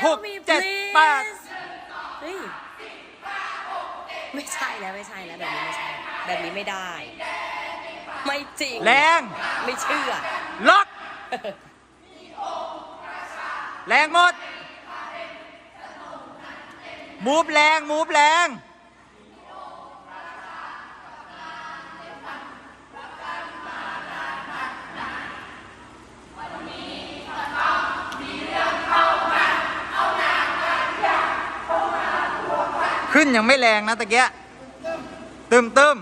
หกเจ็ดแปด เฮ้ยไม่ใช่แล้วแบบนี้ไม่ใช่แบบนี้ไม่ได้ ไม่จริง แรง ไม่เชื่อ ล็อก แรงหมด มูฟแรง มูฟแรง ขึ้นยังไม่แรงนะตะเกียตึม